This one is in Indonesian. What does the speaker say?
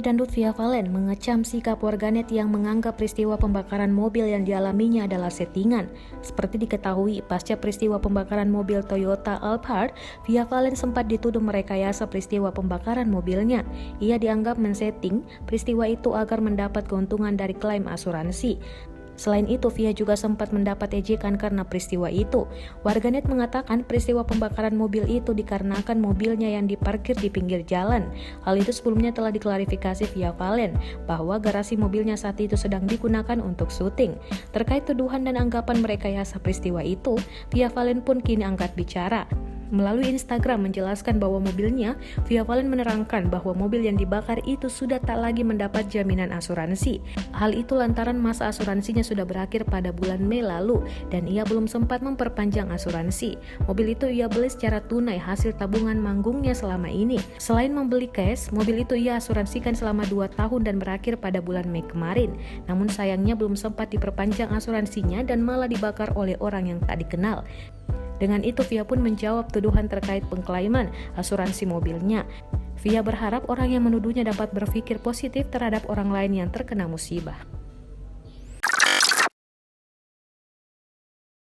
dangdut Via Valen mengecam sikap warganet yang menganggap peristiwa pembakaran mobil yang dialaminya adalah settingan. Seperti diketahui, pasca peristiwa pembakaran mobil Toyota Alphard, Via Valen sempat dituduh merekayasa peristiwa pembakaran mobilnya. Ia dianggap men-setting peristiwa itu agar mendapat keuntungan dari klaim asuransi. Selain itu, Via juga sempat mendapat ejekan karena peristiwa itu. Warganet mengatakan peristiwa pembakaran mobil itu dikarenakan mobilnya yang diparkir di pinggir jalan. Hal itu sebelumnya telah diklarifikasi Via Valen bahwa garasi mobilnya saat itu sedang digunakan untuk syuting. Terkait tuduhan dan anggapan merekayasa peristiwa itu, Via Valen pun kini angkat bicara. Melalui Instagram menjelaskan bahwa mobilnya, Via Valen menerangkan bahwa mobil yang dibakar itu sudah tak lagi mendapat jaminan asuransi. Hal itu lantaran masa asuransinya sudah berakhir pada bulan Mei lalu dan ia belum sempat memperpanjang asuransi. Mobil itu ia beli secara tunai hasil tabungan manggungnya selama ini. Selain membeli cash, mobil itu ia asuransikan selama 2 tahun dan berakhir pada bulan Mei kemarin. Namun sayangnya belum sempat diperpanjang asuransinya dan malah dibakar oleh orang yang tak dikenal. Dengan itu, Via pun menjawab tuduhan terkait pengklaiman asuransi mobilnya. Via berharap orang yang menuduhnya dapat berpikir positif terhadap orang lain yang terkena musibah.